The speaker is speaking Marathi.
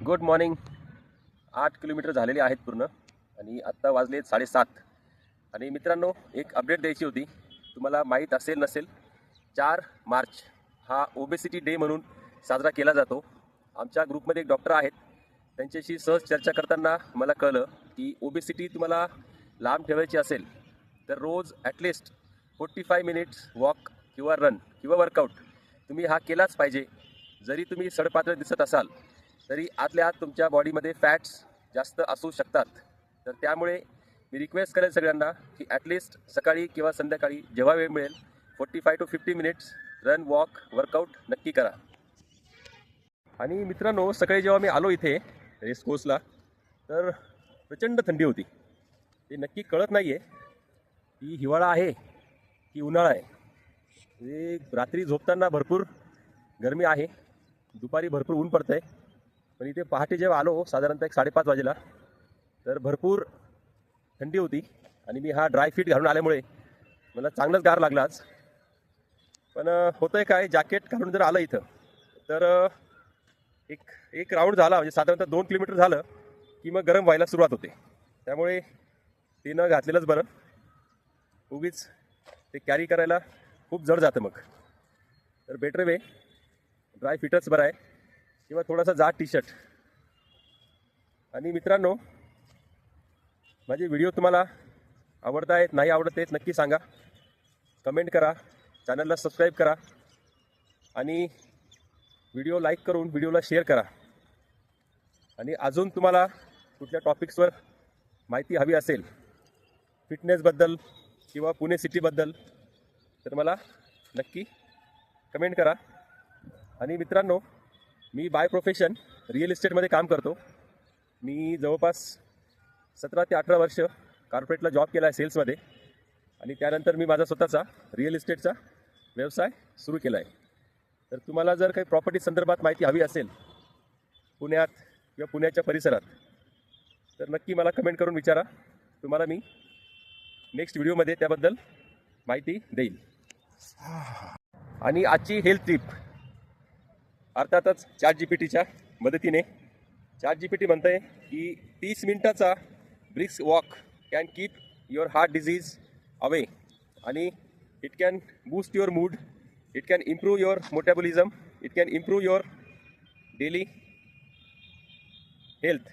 Good morning. 8 किलोमीटर झालेले आहेत पूर्ण आणि आत्ता वाजले 7:30. आणि मित्रांनो, एक अपडेट द्यायची होती. तुम्हाला माहीत असेल नसेल, 4 मार्च हा ओबेसिटी डे म्हणून साजरा केला जातो. आमच्या ग्रुपमध्ये एक डॉक्टर आहेत, त्यांच्याशी सहज चर्चा करताना मला कळलं की ओबेसिटी तुम्हाला लांब ठेवायची असेल तर रोज ॲटलिस्ट 45 मिनिट्स वॉक किंवा रन किंवा वर्कआउट तुम्ही हा केलाच पाहिजे. जरी तुम्ही सडपातळ दिसत असाल तरी आतल्या आत तुमच्या बॉडीमध्ये फॅट्स जास्त असू शकतात. तर त्यामुळे मी रिक्वेस्ट करेल सगळ्यांना की ॲटलिस्ट सकाळी किंवा संध्याकाळी जेव्हा वेळ मिळेल 45 to 50 minutes run walk workout नक्की करा. आणि मित्रांनो, सकाळी जेव्हा मी आलो इथे रेस कोर्सला तर प्रचंड थंडी होती. ते नक्की कळत नाही आहे की हिवाळा आहे की उन्हाळा आहे. ते रात्री झोपताना भरपूर गरमी आहे, दुपारी भरपूर ऊन पडतं आहे. पण इथे पहाटे जेव्हा आलो साधारणतः 5:30 वाजेला तर भरपूर थंडी होती आणि मी हा ड्राय फिट घालून आल्यामुळे मला चांगलंच गार लागला आज. पण होतं आहे काय, जॅकेट घालून जर आलं इथं तर एक राऊंड झाला म्हणजे साधारणतः 2 किलोमीटर झालं की मग गरम व्हायला सुरुवात होते. त्यामुळे ते न घातलेलंच बरं. उगीच ते कॅरी करायला खूप जड जातं मग. तर बेटर वे ड्राय फिटच बरं आहे किंवा थोडासा जाड टी शर्ट. आणि मित्रांनो, माझे व्हिडिओ तुम्हाला आवडत आहेत नाही आवडत आहेत नक्की सांगा, कमेंट करा, चॅनलला सबस्क्राईब करा आणि व्हिडिओ लाईक करून व्हिडिओला शेअर करा. आणि अजून तुम्हाला कुठल्या टॉपिक्सवर माहिती हवी असेल फिटनेसबद्दल किंवा पुणे सिटीबद्दल तर मला नक्की कमेंट करा. आणि मित्रांनो, मी बाय प्रोफेशन रिअल इस्टेटमध्ये काम करतो. मी जवळपास 17 ते 18 वर्ष कॉर्पोरेटला जॉब केला आहे सेल्समध्ये आणि त्यानंतर मी माझा स्वतःचा रिअल इस्टेटचा व्यवसाय सुरू केला आहे. तर तुम्हाला जर काही प्रॉपर्टी संदर्भात माहिती हवी असेल पुण्यात किंवा पुण्याच्या परिसरात तर नक्की मला कमेंट करून विचारा. तुम्हाला मी नेक्स्ट व्हिडिओमध्ये त्याबद्दल माहिती देईल. आणि आजची हेल्थ टिप अर्थातच ChatGPTच्या मदतीने. ChatGPT म्हणतं आहे की 30 मिनिटाचा brisk walk can keep your heart disease away आणि it can boost your mood, it can improve your metabolism, it can improve your daily health.